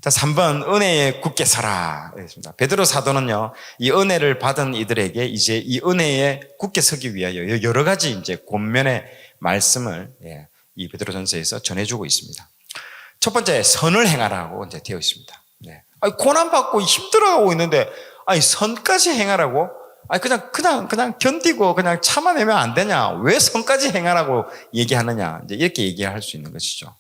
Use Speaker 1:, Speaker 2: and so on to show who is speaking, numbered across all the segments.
Speaker 1: 자, 3번 은혜에 굳게 서라. 있습니다. 베드로 사도는요, 이 은혜를 받은 이들에게 이제 이 은혜에 굳게 서기 위하여 여러 가지 이제 권면의 말씀을 이 베드로전서에서 전해주고 있습니다. 첫 번째, 선을 행하라고 이제 되어 있습니다. 아니, 고난받고 힘들어하고 있는데, 아니, 선까지 행하라고? 아니, 그냥 견디고 그냥 참아내면 안 되냐? 왜 선까지 행하라고 얘기하느냐? 이제 이렇게 얘기할 수 있는 것이죠.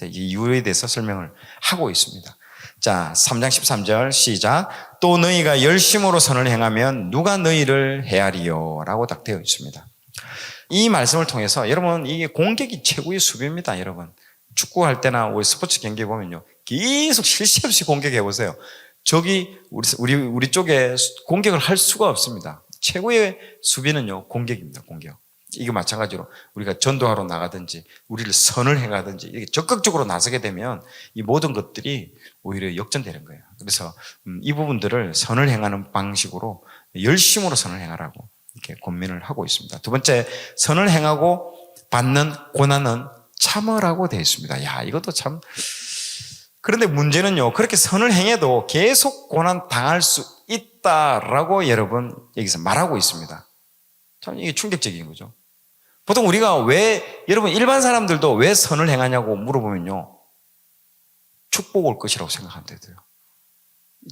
Speaker 1: 이 이유에 대해서 설명을 하고 있습니다. 자, 3장 13절 시작. 또 너희가 열심으로 선을 행하면 누가 너희를 헤아리요? 라고 딱 되어 있습니다. 이 말씀을 통해서 여러분, 이게 공격이 최고의 수비입니다, 여러분. 축구할 때나 우리 스포츠 경기 보면요, 계속 쉴 새 없이 공격해 보세요. 저기 우리 쪽에 공격을 할 수가 없습니다. 최고의 수비는요, 공격입니다, 공격. 이거 마찬가지로 우리가 전도하러 나가든지 우리를 선을 행하든지 이렇게 적극적으로 나서게 되면 이 모든 것들이 오히려 역전되는 거예요. 그래서 이 부분들을 선을 행하는 방식으로 열심으로 선을 행하라고 이렇게 권면을 하고 있습니다. 두 번째, 선을 행하고 받는 고난은 참으라고 되어 있습니다. 야, 이것도 참. 그런데 문제는요, 그렇게 선을 행해도 계속 고난 당할 수 있다라고 여러분 여기서 말하고 있습니다. 참 이게 충격적인 거죠. 보통 우리가 여러분 일반 사람들도 왜 선을 행하냐고 물어보면요, 축복 올 것이라고 생각하면 돼요.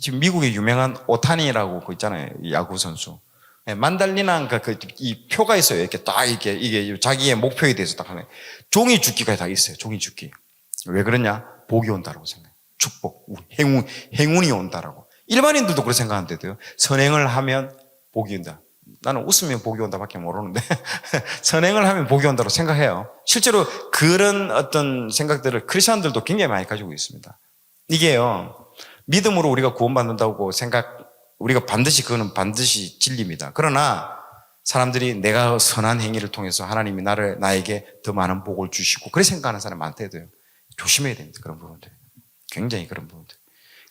Speaker 1: 지금 미국의 유명한 오타니라고 그 있잖아요, 야구 선수. 만달리나 이 표가 있어요. 이렇게 딱 이게 자기의 목표에 대해서 딱 하는 종이 죽기가 다 있어요. 종이 죽기. 왜 그러냐? 복이 온다라고 생각해요. 축복, 행운이 온다라고. 일반인들도 그렇게 생각하는데도요, 선행을 하면 복이 온다. 나는 웃으면 복이 온다밖에 모르는데 선행을 하면 복이 온다고 생각해요. 실제로 그런 어떤 생각들을 크리스천들도 굉장히 많이 가지고 있습니다. 이게요, 믿음으로 우리가 구원받는다고 우리가 그거는 반드시 진리입니다. 그러나 사람들이 내가 선한 행위를 통해서 하나님이 나에게 더 많은 복을 주시고 그렇게 생각하는 사람이 많대도요. 조심해야 됩니다. 그런 부분들. 굉장히 그런 부분들.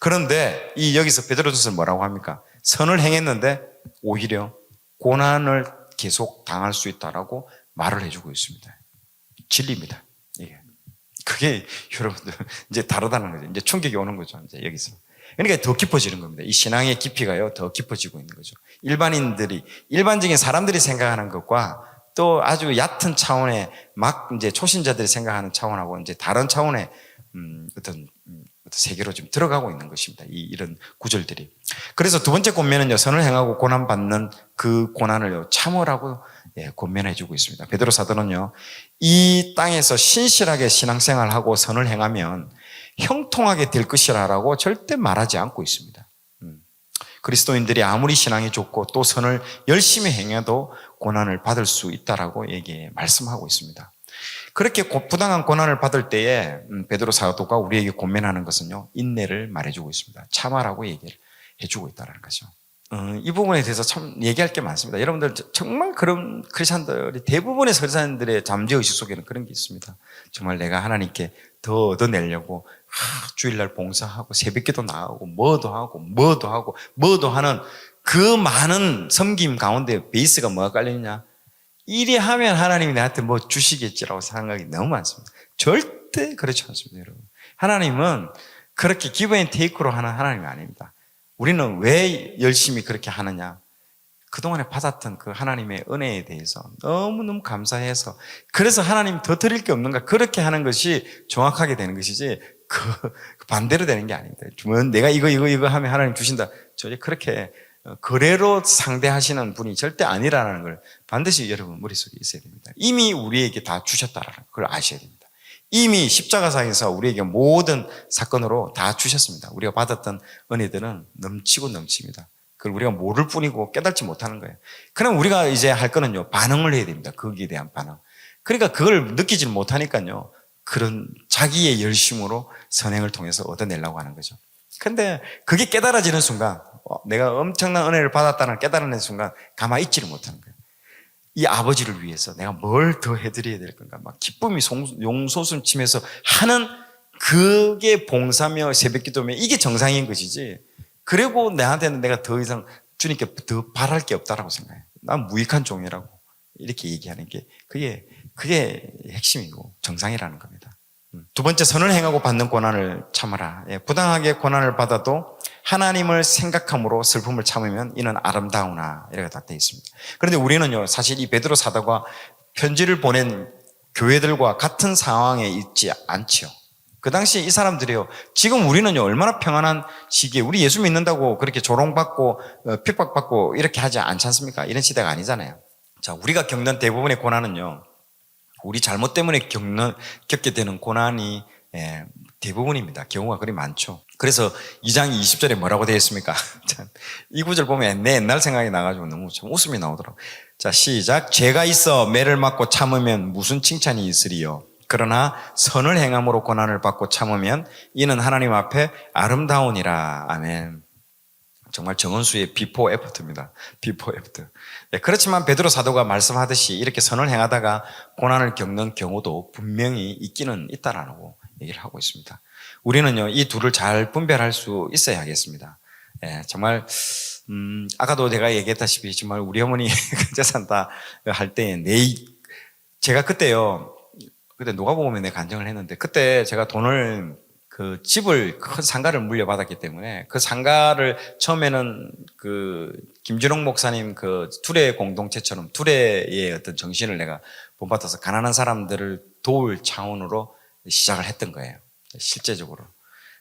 Speaker 1: 그런데 여기서 베드로전서는 뭐라고 합니까? 선을 행했는데 오히려 고난을 계속 당할 수 있다라고 말을 해주고 있습니다. 진리입니다. 이게. 그게 여러분들 이제 다르다는 거죠. 이제 충격이 오는 거죠. 이제 여기서. 그러니까 더 깊어지는 겁니다. 이 신앙의 깊이가요, 더 깊어지고 있는 거죠. 일반적인 사람들이 생각하는 것과 또 아주 얕은 차원의 이제 초신자들이 생각하는 차원하고 이제 다른 차원의 어떤 세계로 좀 들어가고 있는 것입니다. 이런 구절들이. 그래서 두 번째 권면은요, 선을 행하고 고난받는 그 고난을 참으라고 권면해 주고 있습니다. 베드로 사도는요, 이 땅에서 신실하게 신앙생활하고 선을 행하면 형통하게 될 것이라고 절대 말하지 않고 있습니다. 그리스도인들이 아무리 신앙이 좋고 또 선을 열심히 행해도 고난을 받을 수 있다라고 말씀하고 있습니다. 그렇게 부당한 고난을 받을 때에 베드로 사도가 우리에게 권면하는 것은요, 인내를 말해주고 있습니다. 참아라고 얘기를 해주고 있다는 거죠. 이 부분에 대해서 참 얘기할 게 많습니다. 여러분들 정말 그런 크리스천들이 대부분의 크리스천들의 잠재의식 속에는 그런 게 있습니다. 정말 내가 하나님께 더 얻어내려고 주일날 봉사하고 새벽기도 나가고 뭐도 하는 그 많은 섬김 가운데 베이스가 뭐가 깔려있냐? 이리 하면 하나님이 나한테 뭐 주시겠지라고 생각이 너무 많습니다. 절대 그렇지 않습니다, 여러분. 하나님은 그렇게 기브 앤 테이크로 하는 하나님이 아닙니다. 우리는 왜 열심히 그렇게 하느냐? 그동안에 받았던 그 하나님의 은혜에 대해서 너무너무 감사해서, 그래서 하나님 더 드릴 게 없는가? 그렇게 하는 것이 정확하게 되는 것이지, 그 반대로 되는 게 아닙니다. 내가 이거 하면 하나님 주신다. 절대 그렇게 거래로 상대하시는 분이 절대 아니라는 걸 반드시 여러분 머릿속에 있어야 됩니다. 이미 우리에게 다 주셨다라는 걸 아셔야 됩니다. 이미 십자가상에서 우리에게 모든 사건으로 다 주셨습니다. 우리가 받았던 은혜들은 넘치고 넘칩니다. 그걸 우리가 모를 뿐이고 깨닫지 못하는 거예요. 그럼 우리가 이제 할 거는요, 반응을 해야 됩니다. 거기에 대한 반응. 그러니까 그걸 느끼지 못하니까요, 그런 자기의 열심으로 선행을 통해서 얻어내려고 하는 거죠. 근데 그게 깨달아지는 순간, 내가 엄청난 은혜를 받았다는 깨달아낸 순간 가만히 있지를 못하는 거예요. 이 아버지를 위해서 내가 뭘 더 해드려야 될 건가, 막 기쁨이 용솟음 치면서 하는 그게 봉사며 새벽기도며 이게 정상인 것이지, 그리고 나한테는 내가 더 이상 주님께 더 바랄 게 없다라고 생각해요. 난 무익한 종이라고 이렇게 얘기하는 게 그게 핵심이고 정상이라는 겁니다. 두 번째, 선을 행하고 받는 고난을 참아라. 예, 부당하게 고난을 받아도 하나님을 생각함으로 슬픔을 참으면 이는 아름다우나, 이렇게 다 되어 있습니다. 그런데 우리는요, 사실 이 베드로 사도가 편지를 보낸 교회들과 같은 상황에 있지 않지요. 그 당시에 이 사람들이요, 지금 우리는요, 얼마나 평안한 시기에, 우리 예수 믿는다고 그렇게 조롱받고 핍박받고 이렇게 하지 않지 않습니까? 이런 시대가 아니잖아요. 자, 우리가 겪는 대부분의 고난은요, 우리 잘못 때문에 겪게 되는 고난이 대부분입니다. 경우가 그리 많죠. 그래서 2장 20절에 뭐라고 되어 있습니까? 이 구절 보면 내 옛날 생각이 나가지고 너무 참 웃음이 나오더라고요. 자, 시작. 죄가 있어 매를 맞고 참으면 무슨 칭찬이 있으리요. 그러나 선을 행함으로 고난을 받고 참으면 이는 하나님 앞에 아름다우니라. 아멘. 정말 정은수의 비포 애프터입니다. 비포 애프터. 네, 그렇지만 베드로 사도가 말씀하듯이 이렇게 선을 행하다가 고난을 겪는 경우도 분명히 있기는 있다라고 얘기를 하고 있습니다. 우리는요, 이 둘을 잘 분별할 수 있어야겠습니다. 예, 정말 아까도 내가 얘기했다시피 정말 우리 어머니 근처 산다 할 때 제가 그때요, 그때 누가 보면 내가 간증을 했는데, 그때 제가 돈을 그 집을 큰 상가를 물려받았기 때문에 그 상가를 처음에는 그 김준홍 목사님 그 투레 공동체처럼 투레의 어떤 정신을 내가 본받아서 가난한 사람들을 도울 차원으로 시작을 했던 거예요. 실제적으로.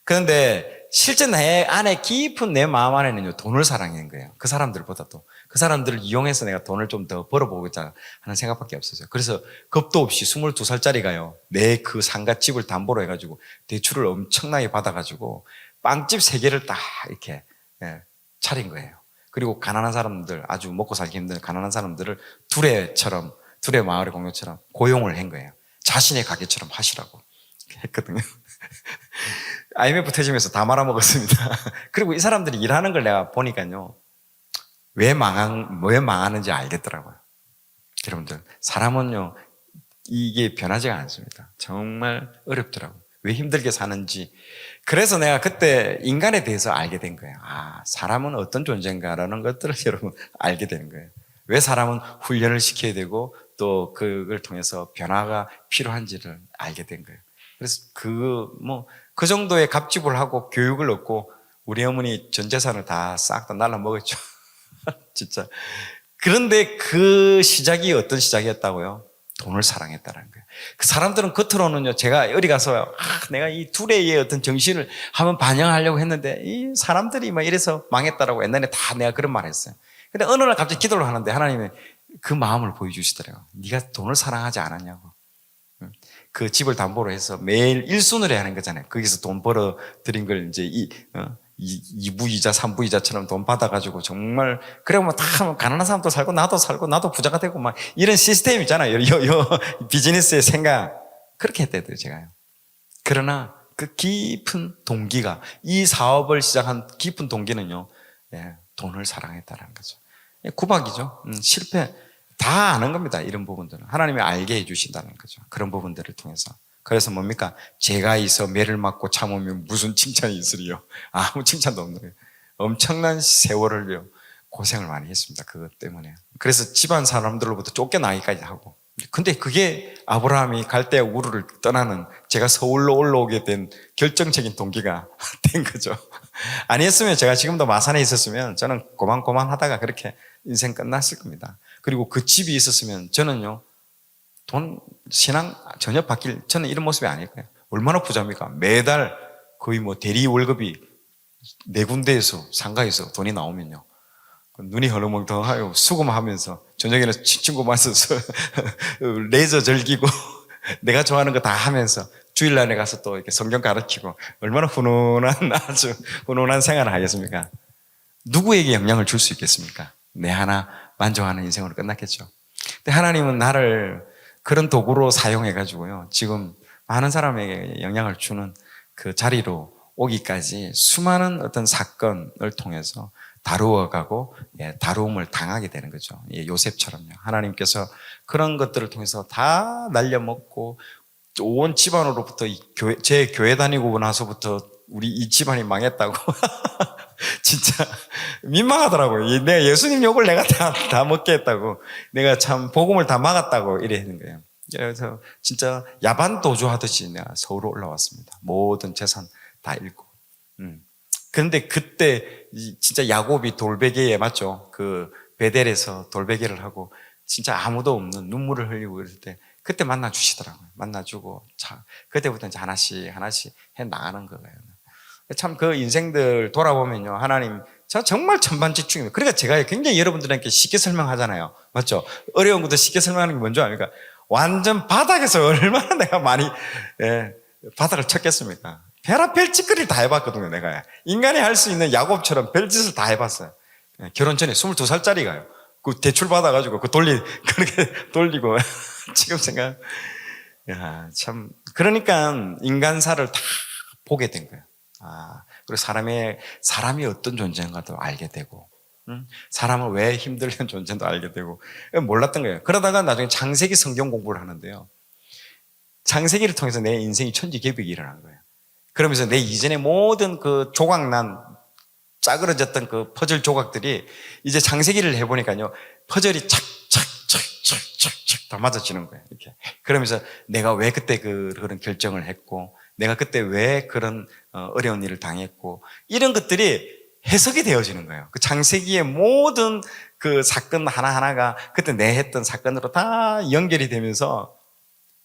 Speaker 1: 그런데 실제 내 안에 깊은 내 마음 안에는요, 돈을 사랑하는 거예요. 그 사람들보다도. 그 사람들을 이용해서 내가 돈을 좀 더 벌어보겠다 하는 생각밖에 없었어요. 그래서 겁도 없이 22살짜리가요, 내 그 상가집을 담보로 해가지고 대출을 엄청나게 받아가지고 빵집 3개를 딱 이렇게 차린 거예요. 그리고 가난한 사람들, 아주 먹고 살기 힘든 가난한 사람들을 두레 마을의 공동처럼 고용을 한 거예요. 자신의 가게처럼 하시라고 했거든요. IMF 터지면서 다 말아먹었습니다. 그리고 이 사람들이 일하는 걸 내가 보니까요, 왜 망하는지 알겠더라고요. 여러분들, 사람은요, 이게 변하지가 않습니다. 정말 어렵더라고요. 왜 힘들게 사는지. 그래서 내가 그때 인간에 대해서 알게 된 거예요. 아, 사람은 어떤 존재인가라는 것들을 여러분 알게 되는 거예요. 왜 사람은 훈련을 시켜야 되고 또 그걸 통해서 변화가 필요한지를 알게 된 거예요. 그래서 그 정도의 갑집을 하고 교육을 얻고 우리 어머니 전 재산을 다 싹 다 날라 먹었죠. 진짜. 그런데 그 시작이 어떤 시작이었다고요? 돈을 사랑했다는 거예요. 그 사람들은 겉으로는요, 제가 어디 가서 내가 이 투레의 어떤 정신을 한번 반영하려고 했는데 이 사람들이 막 이래서 망했다라고 옛날에 다 내가 그런 말 했어요. 근데 어느 날 갑자기 기도를 하는데 하나님이 그 마음을 보여주시더라고요. 네가 돈을 사랑하지 않았냐고. 그 집을 담보로 해서 매일 일순으로 하는 거잖아요. 거기서 돈 벌어 들인 걸 이제 2부이자 3부이자처럼 돈 받아가지고 정말 그래 다 가난한 사람도 살고 나도 부자가 되고 막 이런 시스템 있잖아요. 비즈니스의 생각 그렇게 했대요 제가요. 그러나 그 깊은 동기가 이 사업을 시작한 깊은 동기는요, 돈을 사랑했다는 거죠. 구박이죠. 실패. 다 아는 겁니다. 이런 부분들은 하나님이 알게 해주신다는 거죠. 그런 부분들을 통해서. 그래서 뭡니까? 죄가 있어 매를 맞고 참으면 무슨 칭찬이 있으리요? 아무 칭찬도 없는 거예요. 엄청난 세월을요 고생을 많이 했습니다. 그것 때문에. 그래서 집안 사람들로부터 쫓겨나기까지 하고. 근데 그게 아브라함이 갈대아 우르를 떠나는 제가 서울로 올라오게 된 결정적인 동기가 된 거죠. 아니었으면 제가 지금도 마산에 있었으면 저는 고만고만하다가 그렇게 인생 끝났을 겁니다. 그리고 그 집이 있었으면 저는요, 신앙 전혀 저는 이런 모습이 아닐 거예요. 얼마나 부자입니까? 매달 거의 대리 월급이 4군데에서 상가에서 돈이 나오면요, 눈이 허렁멍텅하고 수금하면서 저녁에는 친구 만나서 레이저 즐기고 내가 좋아하는 거 다 하면서 주일날에 가서 또 이렇게 성경 가르치고 얼마나 아주 훈훈한 생활을 하겠습니까? 누구에게 영향을 줄 수 있겠습니까? 내 하나 만족하는 인생으로 끝났겠죠. 근데 하나님은 나를 그런 도구로 사용해가지고요, 지금 많은 사람에게 영향을 주는 그 자리로 오기까지 수많은 어떤 사건을 통해서 다루어가고 다루음을 당하게 되는 거죠. 요셉처럼요. 하나님께서 그런 것들을 통해서 다 날려먹고 온 집안으로부터 제 교회 다니고 나서부터 우리 이 집안이 망했다고 진짜 민망하더라고요. 내가 예수님 욕을 내가 다 먹게 했다고, 내가 참 복음을 다 막았다고 이래 하는 거예요. 그래서 진짜 야반 도주하듯이 내가 서울로 올라왔습니다. 모든 재산 다 잃고. 그런데 그때 진짜 야곱이 돌베개에 맞죠? 그 베델에서 돌베개를 하고 진짜 아무도 없는 눈물을 흘리고 이럴 때 그때 만나 주시더라고요. 만나주고 그때부터 이제 하나씩 해 나가는 거예요. 참 그 인생들 돌아보면요, 하나님 저 정말 천반지축입니다. 그러니까 제가 굉장히 여러분들에게 쉽게 설명하잖아요. 맞죠? 어려운 것도 쉽게 설명하는 게 뭔지 압니까? 완전 바닥에서 얼마나 내가 많이 바닥을 쳤겠습니까? 베라 별짓거리를 다 해봤거든요. 내가 인간이 할 수 있는 야곱처럼 별짓을 다 해봤어요. 결혼 전에 22살짜리가요. 그 대출 받아가지고 그렇게 돌리고 지금 생각, 참 그러니까 인간사를 다 보게 된 거예요. 그리고 사람이 어떤 존재인가도 알게 되고, 사람은 왜 힘들는 존재도 알게 되고, 몰랐던 거예요. 그러다가 나중에 창세기 성경 공부를 하는데요. 창세기를 통해서 내 인생이 천지개벽이 일어난 거예요. 그러면서 내 이전의 모든 그 조각난, 짜그러졌던 그 퍼즐 조각들이 이제 창세기를 해보니까요, 퍼즐이 착착착착착 다 맞아지는 거예요. 이렇게. 그러면서 내가 왜 그때 그런 결정을 했고, 내가 그때 왜 그런 어려운 일을 당했고, 이런 것들이 해석이 되어지는 거예요. 그 창세기의 모든 그 사건 하나하나가 그때 내 했던 사건으로 다 연결이 되면서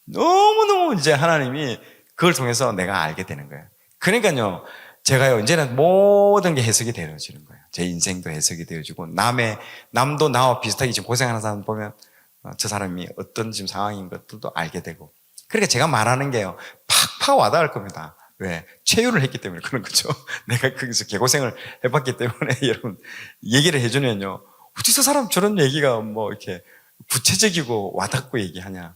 Speaker 1: 너무너무 이제 하나님이 그걸 통해서 내가 알게 되는 거예요. 그러니까요, 제가요, 이제는 모든 게 해석이 되어지는 거예요. 제 인생도 해석이 되어지고, 남도 나와 비슷하게 지금 고생하는 사람 보면, 저 사람이 어떤 지금 상황인 것들도 알게 되고. 그러니까 제가 말하는 게요, 팍팍 와닿을 겁니다. 왜? 체유를 했기 때문에 그런 거죠. 내가 거기서 개고생을 해봤기 때문에 여러분, 얘기를 해주면요, 어떻게 저 사람 저런 얘기가 뭐 이렇게 구체적이고 와닿고 얘기하냐.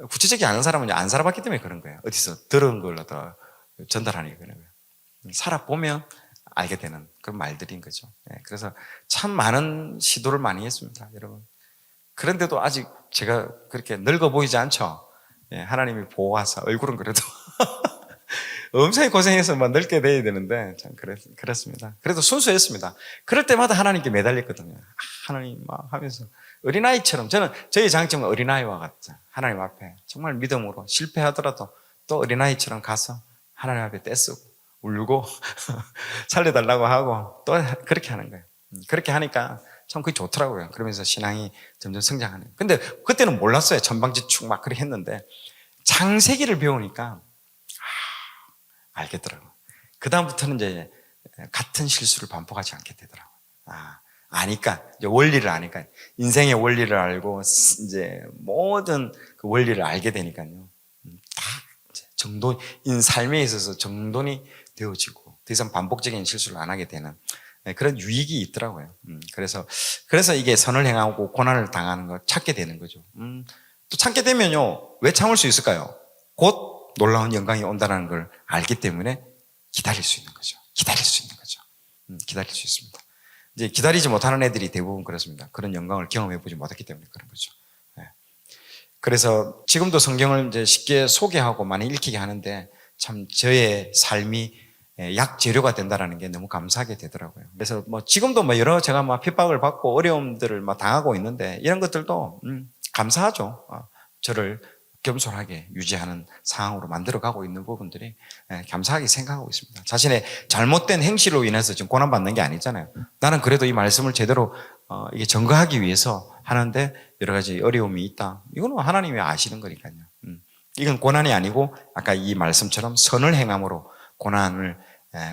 Speaker 1: 구체적이 않은 사람은 안 살아봤기 때문에 그런 거예요. 어디서 들은 걸 더 전달하니까 그런 거예요. 살아보면 알게 되는 그런 말들인 거죠. 그래서 참 많은 시도를 많이 했습니다, 여러분. 그런데도 아직 제가 그렇게 늙어 보이지 않죠? 하나님이 보호하사 얼굴은 그래도 엄청 고생해서 막 늙게 돼야 되는데 참 그랬습니다. 그래도 순수했습니다. 그럴 때마다 하나님께 매달렸거든요. 하나님 막 하면서 어린아이처럼 저희 장점은 어린아이와 같죠. 하나님 앞에 정말 믿음으로 실패하더라도 또 어린아이처럼 가서 하나님 앞에 떼쓰고 울고 살려달라고 하고 또 그렇게 하는 거예요. 그렇게 하니까 참 그게 좋더라고요. 그러면서 신앙이 점점 성장하는 거예요. 근데 그때는 몰랐어요. 전방지축 막 그렇게 했는데 창세기를 배우니까 알겠더라고요. 그다음부터는 이제 같은 실수를 반복하지 않게 되더라고요. 아니까, 이제 원리를 아니까, 인생의 원리를 알고, 이제 모든 그 원리를 알게 되니까요. 다 삶에 있어서 정돈이 되어지고, 더 이상 반복적인 실수를 안 하게 되는 그런 유익이 있더라고요. 그래서 이게 선을 행하고 고난을 당하는 걸 찾게 되는 거죠. 또 참게 되면요, 왜 참을 수 있을까요? 곧 놀라운 영광이 온다는 걸 알기 때문에 기다릴 수 있는 거죠. 기다릴 수 있습니다. 이제 기다리지 못하는 애들이 대부분 그렇습니다. 그런 영광을 경험해보지 못했기 때문에 그런 거죠. 그래서 지금도 성경을 이제 쉽게 소개하고 많이 읽히게 하는데 참 저의 삶이 약재료가 된다는 게 너무 감사하게 되더라고요. 그래서 지금도 여러 제가 핍박을 받고 어려움들을 당하고 있는데 이런 것들도 감사하죠. 저를 겸손하게 유지하는 상황으로 만들어가고 있는 부분들이 감사하게 생각하고 있습니다. 자신의 잘못된 행실로 인해서 지금 고난받는 게 아니잖아요. 나는 그래도 이 말씀을 제대로 이게 증거하기 위해서 하는데 여러 가지 어려움이 있다. 이거는 하나님이 아시는 거니까요. 이건 고난이 아니고 아까 이 말씀처럼 선을 행함으로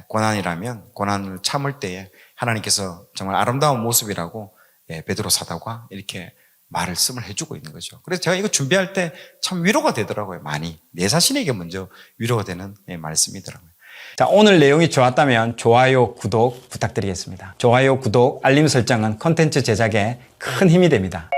Speaker 1: 고난이라면 고난을 참을 때에 하나님께서 정말 아름다운 모습이라고 베드로 사도가 이렇게 말씀을 해주고 있는 거죠. 그래서 제가 이거 준비할 때 참 위로가 되더라고요. 많이. 내 자신에게 먼저 위로가 되는 말씀이더라고요.
Speaker 2: 자, 오늘 내용이 좋았다면 좋아요, 구독 부탁드리겠습니다. 좋아요, 구독, 알림 설정은 콘텐츠 제작에 큰 힘이 됩니다.